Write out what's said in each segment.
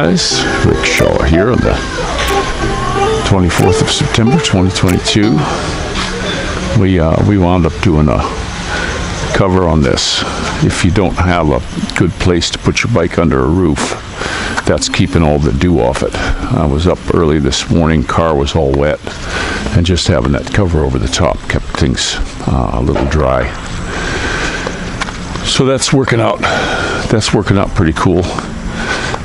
guys, Rick Shaw here on the 24th of September 2022. We wound up doing a cover on this. If you don't have a good place to put your bike under a roof, that's keeping all the dew off it. I was up early this morning, car was all wet, and just having that cover over the top kept things a little dry. So that's working out pretty cool.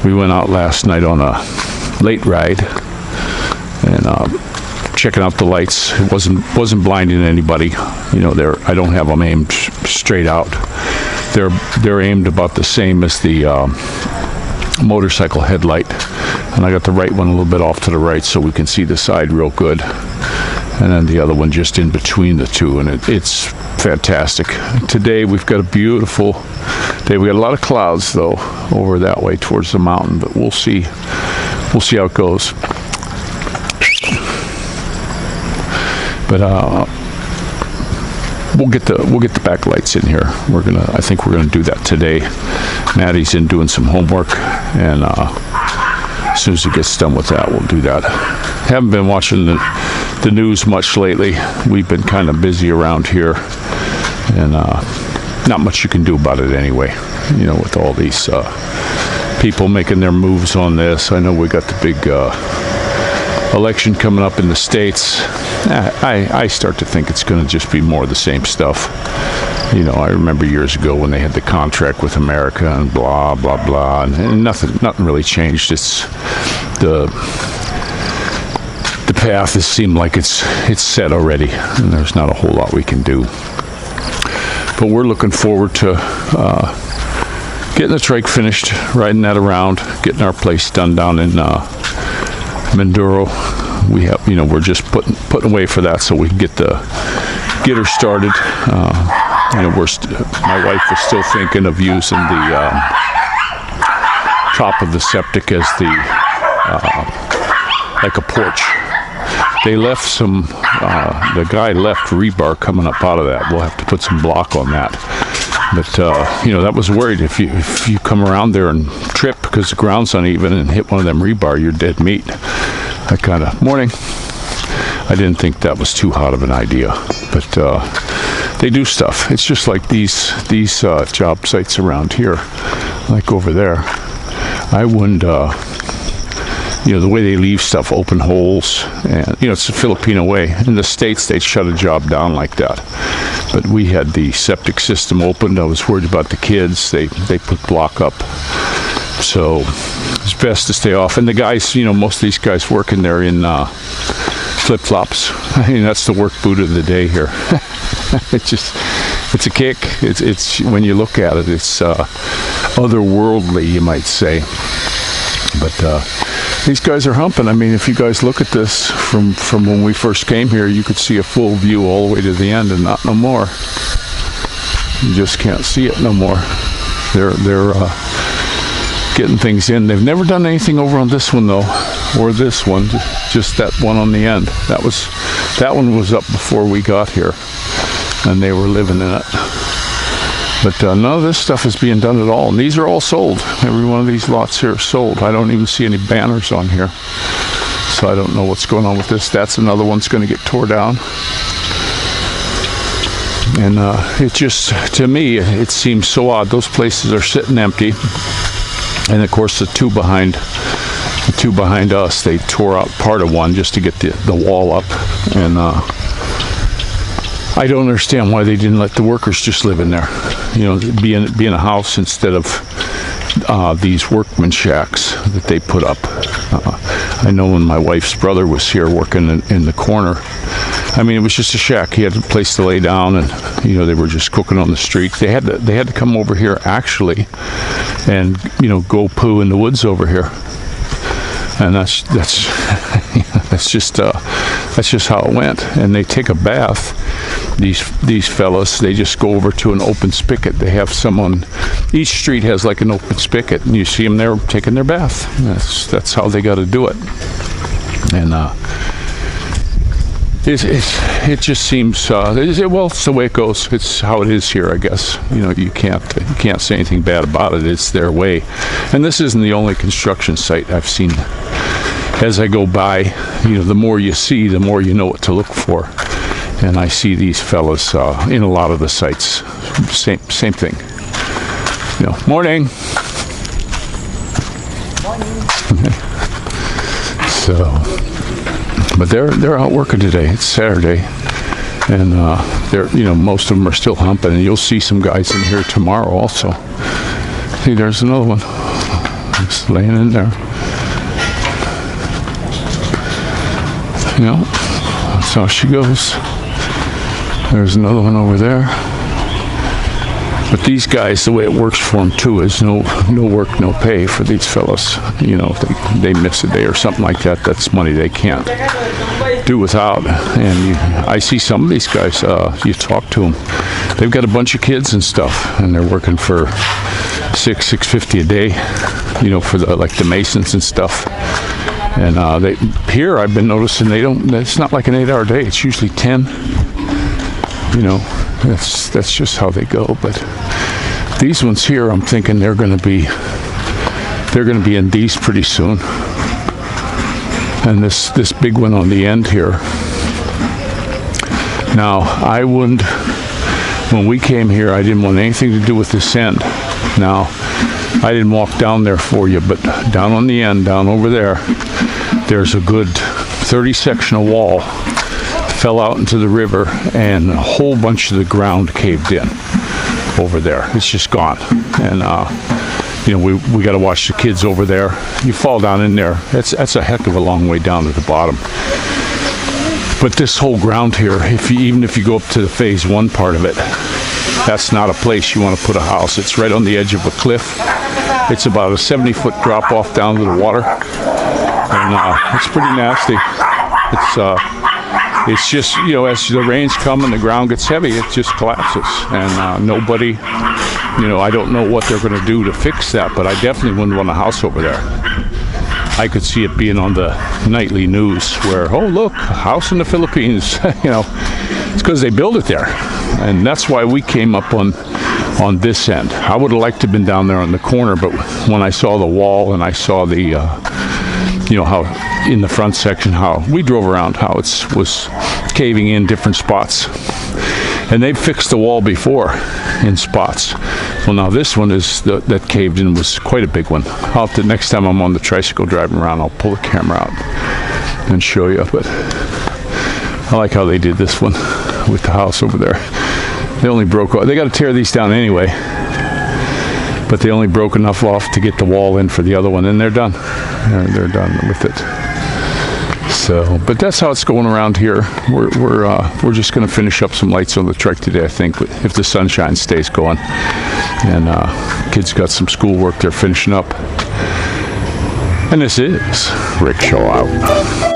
We went out last night on a late ride and checking out the lights. It wasn't blinding anybody. You know, I don't have them aimed straight out. They're aimed about the same as the motorcycle headlight, and I got the right one a little bit off to the right so we can see the side real good, and then the other one just in between the two, and it's fantastic. Today we've got a beautiful day. We got a lot of clouds though over that way towards the mountain, but we'll see how it goes. But we'll get the backlights in here. I think we're gonna do that today. Maddie's in doing some homework, and as soon as he gets done with that, we'll do that. Haven't been watching the news much lately. We've been kind of busy around here, and not much you can do about it anyway. You know, with all these people making their moves on this. I know we got the big election coming up in the States. I start to think it's going to just be more of the same stuff. You know, I remember years ago when they had the contract with America and blah blah blah, and nothing really changed. It's the path has seemed like it's set already, and there's not a whole lot we can do. But we're looking forward to getting the trike finished, riding that around, getting our place done down in Mindoro. We have, you know, we're just putting away for that so we can get her started. You know, my wife was still thinking of using the top of the septic as like a porch. They left the guy left rebar coming up out of that. We'll have to put some block on that. But, you know, that was worried. If you come around there and trip because the ground's uneven and hit one of them rebar, you're dead meat. Morning. I didn't think that was too hot of an idea. But they do stuff. It's just like these job sites around here, like over there. I wouldn't... you know, the way they leave stuff, open holes, and, you know, it's the Filipino way. In the States, they'd shut a job down like that. But we had the septic system opened. I was worried about the kids. They put block up. So it's best to stay off. And the guys, you know, most of these guys working there in flip-flops. I mean, that's the work boot of the day here. It's a kick. It's when you look at it, it's otherworldly, you might say. But these guys are humping. I mean, if you guys look at this from when we first came here, you could see a full view all the way to the end, and not no more. You just can't see it no more. They're getting things in. They've never done anything over on this one though, or this one. Just that one on the end. That one was up before we got here, and they were living in it. But none of this stuff is being done at all. And these are all sold. Every one of these lots here is sold. I don't even see any banners on here. So I don't know what's going on with this. That's another one's going to get tore down. And it just, to me, it seems so odd. Those places are sitting empty. And of course, the two behind us, they tore out part of one just to get the wall up. And I don't understand why they didn't let the workers just live in there. You know, be in a house instead of these workman shacks that they put up. I know when my wife's brother was here working in the corner, I mean, it was just a shack. He had a place to lay down, and you know, they were just cooking on the street. They had to come over here actually, and you know, go poo in the woods over here. And that's just how it went. And they take a bath. These fellas, they just go over to an open spigot. They have someone. Each street has like an open spigot, and you see them there taking their bath. That's how they got to do it. And it just seems well, it's the way it goes. It's how it is here, I guess. You can't say anything bad about it. It's their way. And this isn't the only construction site I've seen. As I go by, the more you see, the more you know what to look for. And I see these fellas in a lot of the sites. Same thing. Morning. So, but they're out working today. It's Saturday, and they're most of them are still humping. And you'll see some guys in here tomorrow also. See, there's another one just laying in there. That's how she goes. There's another one over there. But these guys, the way it works for them too is no work, no pay for these fellas. If they miss a day or something like that, that's money they can't do without. And I see some of these guys, you talk to them, they've got a bunch of kids and stuff, and they're working for $650 a day, for the masons and stuff. And here I've been noticing it's not like an 8-hour day, it's usually 10. That's just how they go. But these ones here, I'm thinking they're going to be in these pretty soon. And this big one on the end here. Now, I wouldn't. When we came here, I didn't want anything to do with this end. Now, I didn't walk down there for you, but down on the end, down over there, there's a good 30-sectional wall. Fell out into the river, and a whole bunch of the ground caved in over there. It's just gone. And we got to watch the kids over there. You fall down in there, that's a heck of a long way down to the bottom. But this whole ground here, even if you go up to the phase 1 part of it, that's not a place you want to put a house. It's right on the edge of a cliff. It's about a 70-foot drop off down to the water, and it's pretty nasty. It's just, as the rains come and the ground gets heavy, it just collapses. And nobody, I don't know what they're going to do to fix that, but I definitely wouldn't want a house over there. I could see it being on the nightly news where, oh, look, a house in the Philippines. It's because they built it there. And that's why we came up on this end. I would have liked to have been down there on the corner, but when I saw the wall and I saw the, how in the front section, how we drove around, how it was caving in different spots. And they've fixed the wall before in spots. Well, now this one that caved in was quite a big one. Next time I'm on the tricycle driving around, I'll pull the camera out and show you. But I like how they did this one with the house over there. They only broke off. They got to tear these down anyway, but they only broke enough off to get the wall in for the other one, and they're done. They're done with it. So, but that's how it's going around here. We're just going to finish up some lights on the truck today, I think, if the sunshine stays going. And kids got some schoolwork they're finishing up. And this is Rick Shaw out.